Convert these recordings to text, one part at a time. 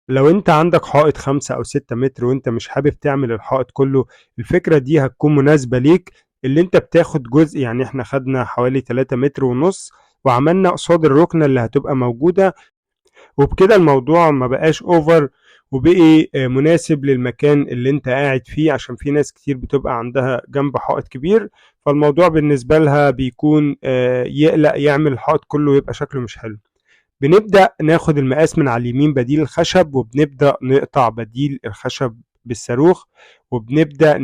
لو انت عندك حائط 5 أو 6 متر وانت مش حابب تعمل الحائط كله، الفكرة دي هتكون مناسبة ليك. اللي انت بتاخد جزء، يعني احنا خدنا حوالي 3 متر ونص وعملنا قصاد الركنة اللي هتبقى موجودة، وبكده الموضوع ما بقاش اوفر، وبقي مناسب للمكان اللي انت قاعد فيه، عشان في ناس كتير بتبقى عندها جنب حائط كبير، فالموضوع بالنسبة لها بيكون يقلق يعمل الحائط كله يبقى شكله مش حلو. بنبدأ ناخد المقاس من على اليمين بديل الخشب، وبنبدأ نقطع بديل الخشب بالصاروخ، وبنبدأ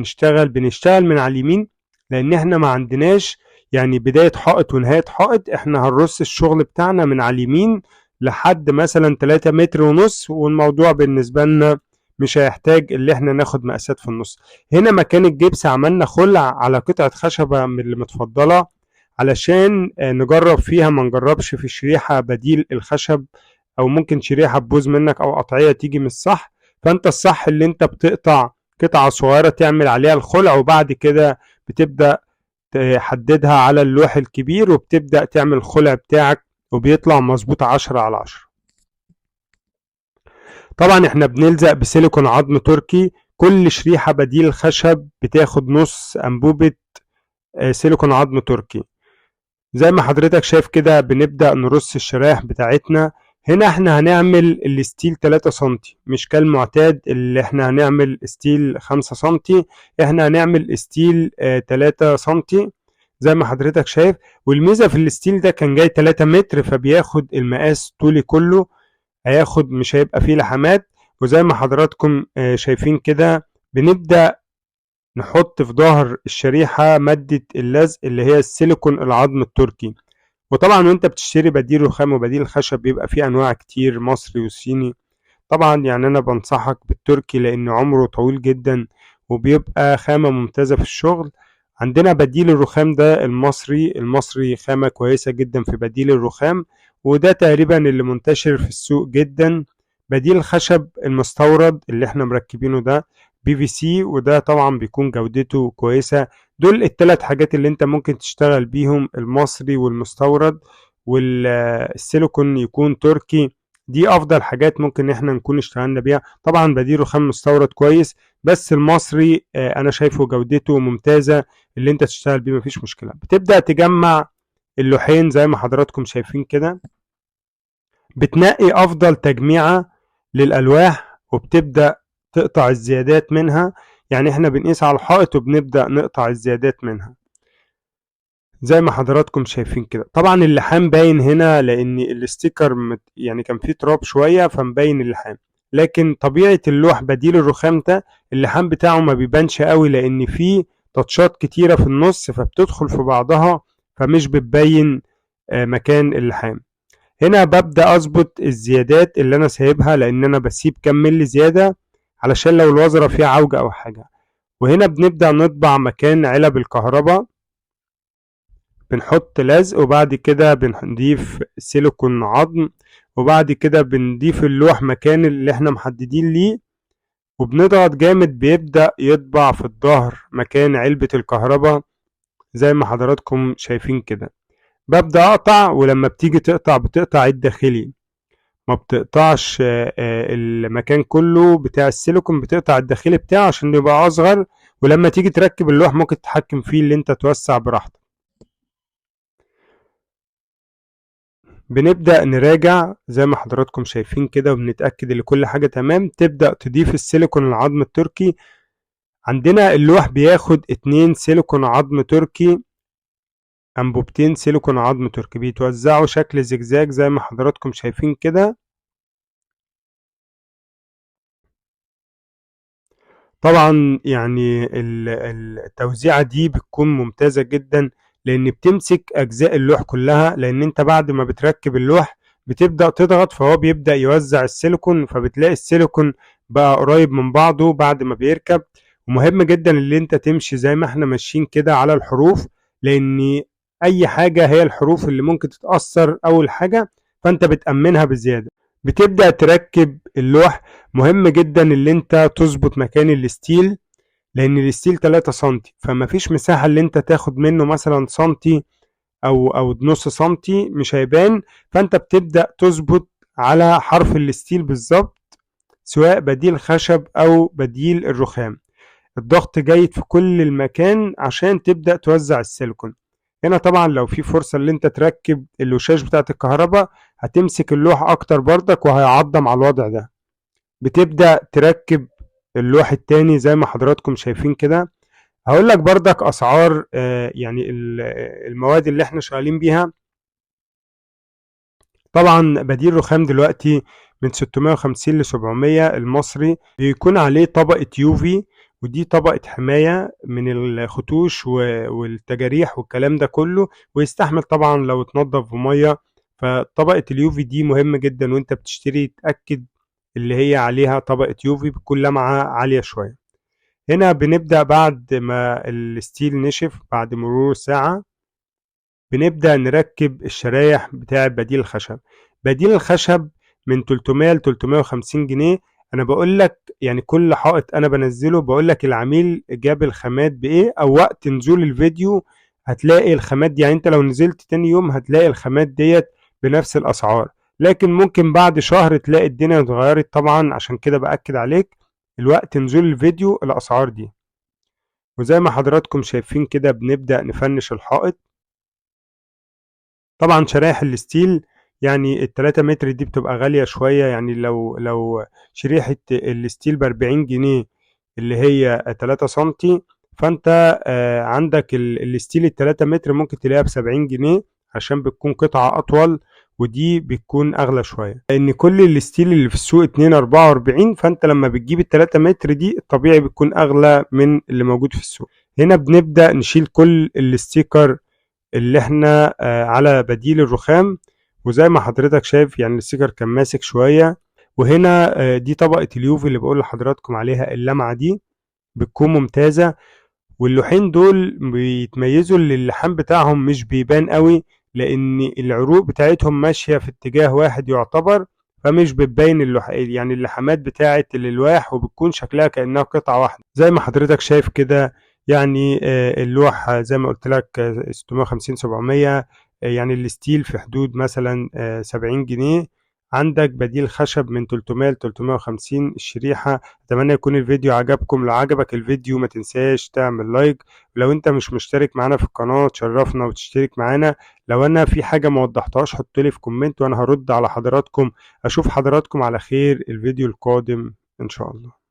بنشتغل من على اليمين، لأن احنا ما عندناش يعني بداية حائط ونهاية حائط. احنا هنرص الشغل بتاعنا من على اليمين لحد مثلا 3 متر ونص، والموضوع بالنسبة لنا مش هيحتاج اللي احنا ناخد مقاسات في النص. هنا مكان الجبس عملنا خلع على قطعة خشبة من اللي متفضلة، علشان نجرب فيها، ما نجربش في شريحة بديل الخشب، او ممكن شريحة تبوظ منك او قطعية تيجي مش صح. فانت الصح اللي انت بتقطع قطعة صغيرة تعمل عليها الخلع، وبعد كده بتبدأ تحددها على اللوح الكبير وبتبدأ تعمل الخلع بتاعك، وبيطلع مظبوط 10/10. طبعا احنا بنلزق بسيليكون عظم تركي. كل شريحة بديل الخشب بتاخد نص أنبوبة سيليكون عظم تركي. زي ما حضرتك شايف كده بنبدأ نرص الشرايح بتاعتنا. هنا احنا هنعمل الستيل 3 سنتي، مش كالمعتاد اللي احنا هنعمل ستيل 5 سنتي، احنا هنعمل ستيل 3 سنتي زي ما حضرتك شايف. والميزة في الستيل ده كان جاي 3 متر، فبياخد المقاس طولي كله، هياخد مش هيبقى فيه لحمات. وزي ما حضراتكم شايفين كده بنبدأ نحط في ظهر الشريحة مادة اللزق اللي هي السيليكون العظم التركي. وطبعا وانت بتشتري بديل رخام وبديل خشب بيبقى فيه انواع كتير، مصري وصيني. طبعا يعني انا بنصحك بالتركي لان عمره طويل جدا وبيبقى خامة ممتازة في الشغل. عندنا بديل الرخام ده المصري خامة كويسة جدا في بديل الرخام، وده تقريبا اللي منتشر في السوق جدا. بديل الخشب المستورد اللي احنا مركبينه ده PVC، وده طبعا بيكون جودته كويسة. دول الثلاث حاجات اللي انت ممكن تشتغل بيهم، المصري والمستورد والسيليكون يكون تركي. دي افضل حاجات ممكن احنا نكون اشتغلنا بيها. طبعا بديل رخام مستورد كويس، بس المصري انا شايفه جودته ممتازة، اللي انت تشتغل بيه مفيش مشكلة. بتبدأ تجمع اللوحين زي ما حضراتكم شايفين كده، بتنقي افضل تجميعة للالواح وبتبدأ تقطع الزيادات منها. يعني احنا بنقيس على الحائط وبنبدأ نقطع الزيادات منها زي ما حضراتكم شايفين كده. طبعا اللحام باين هنا لان الاستيكر يعني كان فيه تراب شوية فمبين اللحام، لكن طبيعة اللوح بديل الرخام ده اللحام بتاعه ما بيبانش قوي، لان فيه تاتشات كتيرة في النص فبتدخل في بعضها فمش بتبين مكان اللحام. هنا ببدأ اظبط الزيادات اللي انا سايبها، لان انا بسيب كام ملي زيادة علشان لو الوزرة فيها عوجة او حاجة. وهنا بنبدأ نطبع مكان علب الكهرباء، بنحط لزق وبعد كده بنضيف سيليكون عظم، وبعد كده بنضيف اللوح مكان اللي احنا محددين ليه، وبنضغط جامد بيبدأ يطبع في الظهر مكان علبة الكهرباء زي ما حضراتكم شايفين كده. ببدأ أقطع، ولما بتيجي تقطع بتقطع الداخلي، ما بتقطعش المكان كله بتاع السيليكون، بتقطع الداخلي بتاعه عشان يبقى أصغر، ولما تيجي تركب اللوح ممكن تتحكم فيه اللي انت توسع براحتك. بنبدأ نراجع زي ما حضراتكم شايفين كده وبنتأكد ان كل حاجة تمام. تبدأ تضيف السيليكون العظم التركي. عندنا اللوح بياخد 2 سيليكون عظم تركي، أنبوبتين سيليكون عظم تركي بيتوزعوا شكل زجزاج زي ما حضراتكم شايفين كده. طبعا يعني التوزيعة دي بتكون ممتازة جدا، لان بتمسك اجزاء اللوح كلها، لان انت بعد ما بتركب اللوح بتبدأ تضغط فهو بيبدأ يوزع السيليكون، فبتلاقي السيليكون بقى قريب من بعضه بعد ما بيركب. ومهم جدا اللي انت تمشي زي ما احنا ماشيين كده على الحروف، لان اي حاجة هي الحروف اللي ممكن تتأثر اول حاجة، فانت بتأمنها بزيادة. بتبدأ تركب اللوح. مهم جدا اللي انت تظبط مكان الستيل، لان الستيل 3 سنتي فما فيش مساحة اللي انت تاخد منه مثلا سنتي او نص سنتي مش هيبان. فانت بتبدأ تظبط على حرف الستيل بالظبط سواء بديل خشب أو بديل الرخام. الضغط جيد في كل المكان عشان تبدأ توزع السيليكون. هنا طبعا لو في فرصة اللي انت تركب الوشاش بتاعت الكهرباء هتمسك اللوح اكتر بردك وهيعضم على الوضع ده. بتبدأ تركب اللوح التاني زي ما حضراتكم شايفين كده. هقول لك بردك اسعار يعني المواد اللي احنا شغالين بيها. طبعا بديل رخام دلوقتي من 650 ل 700 المصري، بيكون عليه طبقة يوفي، ودي طبقة حماية من الخطوش والتجاريح والكلام ده كله، ويستحمل طبعا لو اتنضف بمية. فطبقة اليوفي دي مهمة جدا، وانت بتشتري تأكد اللي هي عليها طبقة يوفي بتكون لمعة عالية شوية. هنا بنبدأ بعد ما الستيل نشف بعد مرور ساعة، بنبدأ نركب الشرايح بتاع بديل الخشب. بديل الخشب من 300 ل 350 جنيه. انا بقول لك يعني كل حائط انا بنزله بقول لك العميل جاب الخامات بايه، او وقت نزول الفيديو هتلاقي الخامات دي. يعني انت لو نزلت تاني يوم هتلاقي الخامات ديت بنفس الاسعار، لكن ممكن بعد شهر تلاقي الدنيا اتغيرت. طبعا عشان كده بأكد عليك الوقت نزول الفيديو الاسعار دي. وزي ما حضراتكم شايفين كده بنبدأ نفنش الحائط. طبعا شرايح الستيل يعني التلاتة متر دي بتبقى غالية شوية. يعني لو شريحة الستيل ب40 جنيه اللي هي 3 سنتي، فانت عندك الستيل التلاتة متر ممكن تلاقيها ب70 جنيه عشان بتكون قطعة أطول، ودي بتكون أغلى شوية لأن كل الستيل اللي في السوق 244. فانت لما بتجيب التلاتة متر دي الطبيعي بتكون أغلى من اللي موجود في السوق. هنا بنبدأ نشيل كل الستيكر اللي احنا على بديل الرخام. وزي ما حضرتك شايف يعني السيجار كان ماسك شوية. وهنا دي طبقة اليوفي اللي بقول لحضراتكم عليها، اللمعة دي بتكون ممتازة. واللوحين دول بيتميزوا اللي اللحام بتاعهم مش بيبان قوي، لان العروق بتاعتهم ماشية في اتجاه واحد يعتبر، فمش بتبين يعني اللحامات بتاعت الالواح، وبتكون شكلها كأنها قطعة واحدة زي ما حضرتك شايف كده. يعني اللوح زي ما قلت لك 650 700. يعني الستيل في حدود مثلا 70 جنيه. عندك بديل خشب من 300 ل 350 الشريحة. اتمنى يكون الفيديو عجبكم. لو عجبك الفيديو ما تنساش تعمل لايك. لو انت مش مشترك معانا في القناة تشرفنا وتشترك معانا. لو انا في حاجة ما وضحتهاش حط لي في كومنت وانا هرد على حضراتكم. اشوف حضراتكم على خير الفيديو القادم ان شاء الله.